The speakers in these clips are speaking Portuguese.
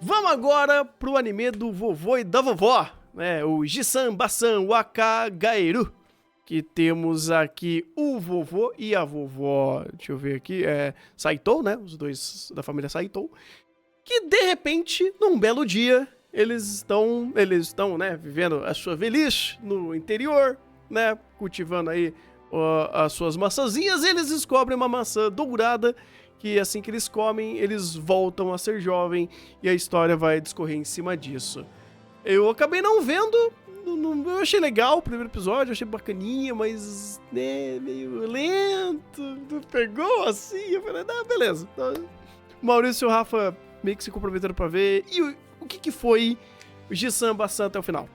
Vamos agora pro anime do vovô e da vovó, né? O Jisan Basan Wakagaeru. Que temos aqui o vovô e a vovó, deixa eu ver aqui, Saito, né? Os dois da família Saito. Que de repente, num belo dia, eles estão, né, vivendo a sua velhice no interior, né? Cultivando aí as suas maçãzinhas, e eles descobrem uma maçã dourada que assim que eles comem, eles voltam a ser jovem e a história vai discorrer em cima disso. Eu acabei não vendo, eu achei legal o primeiro episódio, achei bacaninha, mas né, meio lento, não pegou assim, eu falei, beleza. O Maurício e o Rafa meio que se comprometeram pra ver, e o que foi o Jisan Basan até o final?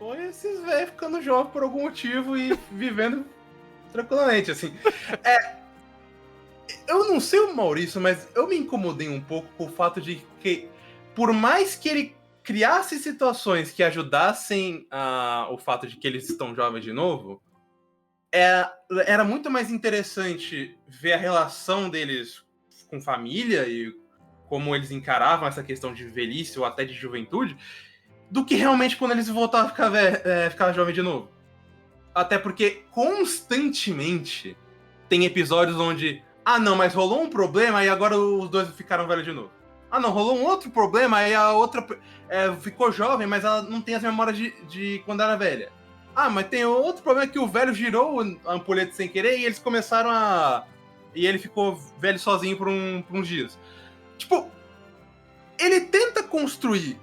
Foi esses velhos ficando jovens por algum motivo e vivendo tranquilamente, assim. Eu não sei o Maurício, mas eu me incomodei um pouco com o fato de que, por mais que ele criasse situações que ajudassem o fato de que eles estão jovens de novo, era muito mais interessante ver a relação deles com família e como eles encaravam essa questão de velhice ou até de juventude, do que realmente quando eles voltavam a ficar jovem de novo. Até porque constantemente tem episódios onde não, mas rolou um problema e agora os dois ficaram velhos de novo. Não, rolou um outro problema e a outra ficou jovem, mas ela não tem as memórias de quando era velha. Mas tem outro problema que o velho girou a ampulheta sem querer e eles começaram e ele ficou velho sozinho por uns dias. Tipo, ele tenta construir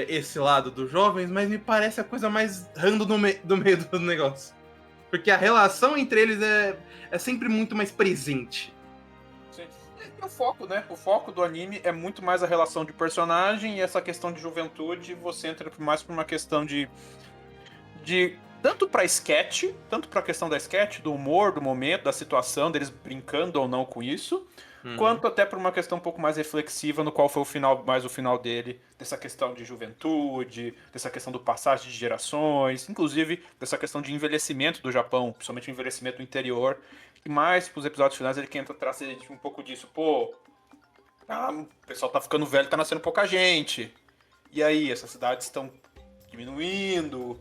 esse lado dos jovens, mas me parece a coisa mais random do meio do negócio. Porque a relação entre eles é sempre muito mais presente. Sim. E o foco, né? O foco do anime é muito mais a relação de personagem e essa questão de juventude. Você entra mais por uma questão de tanto pra sketch, tanto pra questão da sketch, do humor, do momento, da situação, deles brincando ou não com isso, quanto até por uma questão um pouco mais reflexiva no qual foi o final dele, dessa questão de juventude, dessa questão do passagem de gerações, inclusive dessa questão de envelhecimento do Japão, principalmente o envelhecimento do interior, e mais pros episódios finais ele tenta trazer um pouco disso. Pô, o pessoal tá ficando velho, tá nascendo pouca gente, e aí, essas cidades estão diminuindo.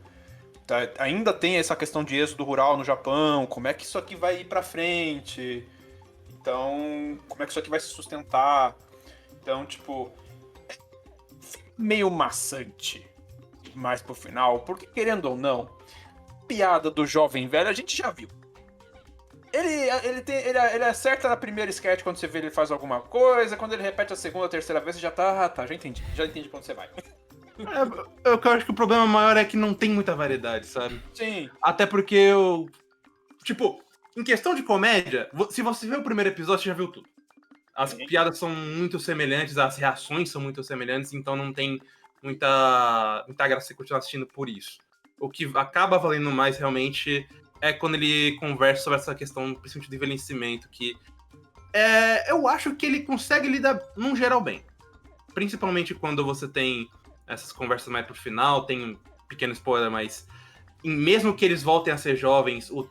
Ainda tem essa questão de êxodo rural no Japão, como é que isso aqui vai ir pra frente, então, como é que isso aqui vai se sustentar, então, tipo, meio maçante mais pro final, porque querendo ou não, piada do jovem velho a gente já viu. Ele acerta na primeira sketch quando você vê ele faz alguma coisa, quando ele repete a segunda, a terceira vez, você já tá, já entendi pra onde você vai. Eu acho que o problema maior é que não tem muita variedade, sabe? Sim. Até porque tipo, em questão de comédia, se você vê o primeiro episódio, você já viu tudo. As piadas são muito semelhantes, as reações são muito semelhantes, então não tem muita graça você continuar assistindo por isso. O que acaba valendo mais realmente é quando ele conversa sobre essa questão, principalmente do envelhecimento, que eu acho que ele consegue lidar, num geral, bem. Principalmente quando você tem essas conversas mais pro final, tem um pequeno spoiler, mas mesmo que eles voltem a ser jovens, o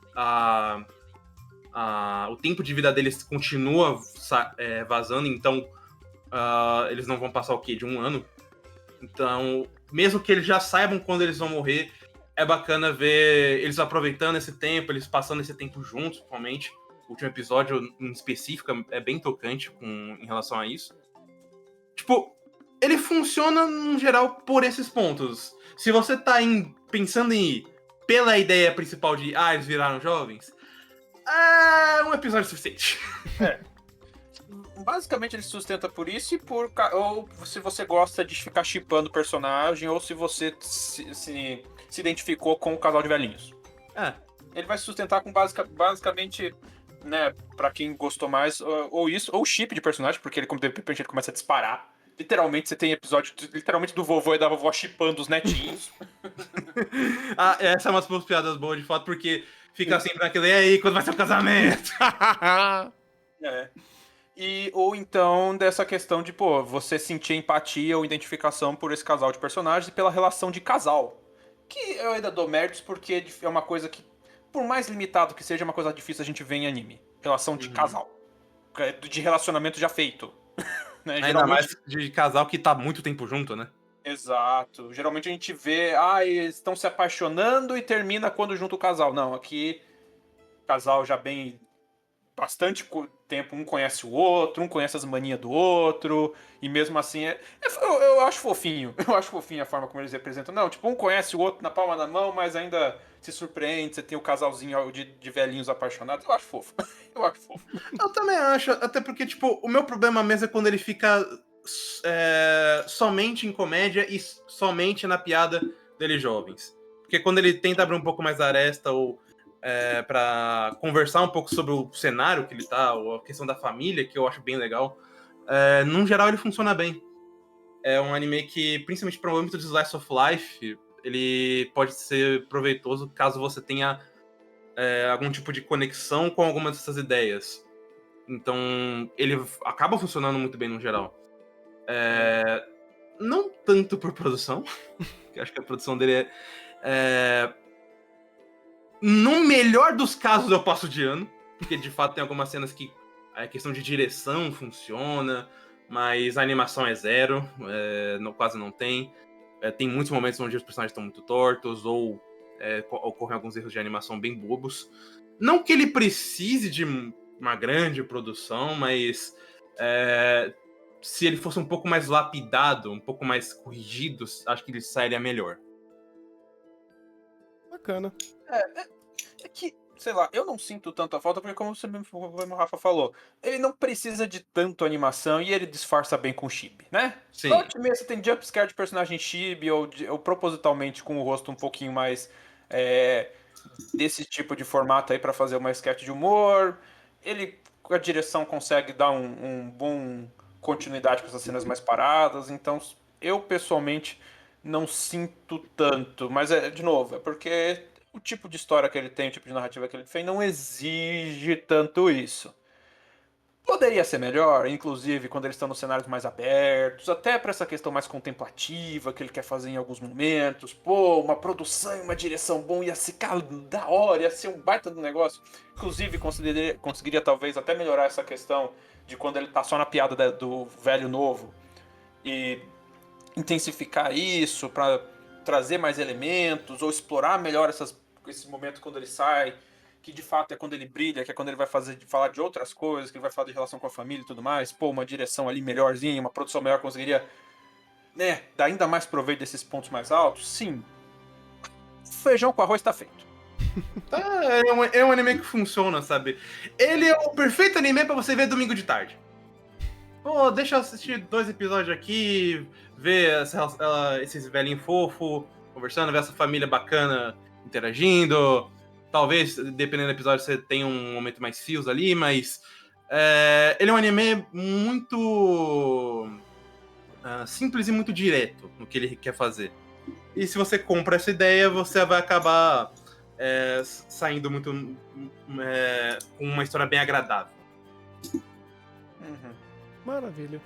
tempo de vida deles continua vazando, então eles não vão passar o quê? De 1 ano? Então, mesmo que eles já saibam quando eles vão morrer, é bacana ver eles aproveitando esse tempo, eles passando esse tempo juntos, principalmente. O último episódio, em específico, é bem tocante em relação a isso. Tipo, ele funciona, no geral, por esses pontos. Se você tá pensando em ir pela ideia principal de eles viraram jovens, é um episódio suficiente. Basicamente ele se sustenta por isso ou se você gosta de ficar shippando o personagem, ou se você se identificou com o casal de velhinhos. Ele vai se sustentar com basicamente, né, pra quem gostou mais, ou isso, ou chip de personagem, porque ele de repente ele começa a disparar. Literalmente você tem episódio do vovô e da vovó shippando os netinhos. Essa é uma das piadas boas de fato, porque fica sempre naquele, e aí, quando vai ser o casamento? Ou então dessa questão de, você sentir empatia ou identificação por esse casal de personagens e pela relação de casal. Que eu ainda dou méritos porque é uma coisa que, por mais limitado que seja, é uma coisa difícil a gente ver em anime. Relação de casal. De relacionamento já feito. né? Ainda mais de casal que tá muito tempo junto, né? Exato. Geralmente a gente vê, eles estão se apaixonando e termina quando junta o casal. Não, aqui, casal já bem bastante tempo, um conhece o outro, um conhece as manias do outro, e mesmo assim eu acho fofinho. Eu acho fofinho a forma como eles representam. Não, tipo, um conhece o outro na palma da mão, mas ainda se surpreende, você tem o casalzinho de velhinhos apaixonados. Eu acho fofo. Eu acho fofo. Eu também acho, até porque, tipo, o meu problema mesmo é quando ele fica somente em comédia e somente na piada deles jovens. Porque quando ele tenta abrir um pouco mais a aresta ou pra conversar um pouco sobre o cenário que ele tá, ou a questão da família, que eu acho bem legal, num geral ele funciona bem. É um anime que, principalmente para o âmbito de Slice of Life, ele pode ser proveitoso caso você tenha algum tipo de conexão com alguma dessas ideias. Então, ele acaba funcionando muito bem no geral. Não tanto por produção, que acho que a produção dele no melhor dos casos eu passo de ano, porque de fato tem algumas cenas que a questão de direção funciona, mas a animação é zero, quase não tem. Tem muitos momentos onde os personagens estão muito tortos, ou ocorrem alguns erros de animação bem bobos. Não que ele precise de uma grande produção, mas se ele fosse um pouco mais lapidado, um pouco mais corrigido, acho que ele sairia melhor. Bacana. É que, sei lá, eu não sinto tanta falta, porque como o Rafa falou, ele não precisa de tanto animação e ele disfarça bem com chibi, né? Sim. Volte e meia você tem jumpscare de personagem chibi ou propositalmente com o rosto um pouquinho mais desse tipo de formato aí pra fazer uma sketch de humor. Ele, com a direção, consegue dar um bom continuidade para essas cenas mais paradas, então eu pessoalmente não sinto tanto, mas de novo, é porque o tipo de história que ele tem, o tipo de narrativa que ele fez, não exige tanto isso. Poderia ser melhor, inclusive quando eles estão nos cenários mais abertos, até para essa questão mais contemplativa que ele quer fazer em alguns momentos. Pô, uma produção e uma direção bom ia ficar da hora, ia ser um baita do negócio. Inclusive, conseguiria talvez até melhorar essa questão de quando ele tá só na piada do velho novo e intensificar isso para trazer mais elementos ou explorar melhor esse momento quando ele sai, que de fato é quando ele brilha, que é quando ele vai falar de outras coisas, que ele vai falar de relação com a família e tudo mais. Pô, uma direção ali melhorzinha, uma produção melhor conseguiria, né, dar ainda mais proveito desses pontos mais altos. Sim, feijão com arroz tá feito. É um anime que funciona, sabe? Ele é o perfeito anime pra você ver domingo de tarde. Pô, deixa eu assistir 2 episódios aqui, ver esses velhinhos fofos conversando, ver essa família bacana interagindo. Talvez, dependendo do episódio, você tenha um momento mais fios ali, mas ele é um anime muito simples e muito direto no que ele quer fazer. E se você compra essa ideia, você vai acabar saindo muito com uma história bem agradável. Uhum. Maravilha.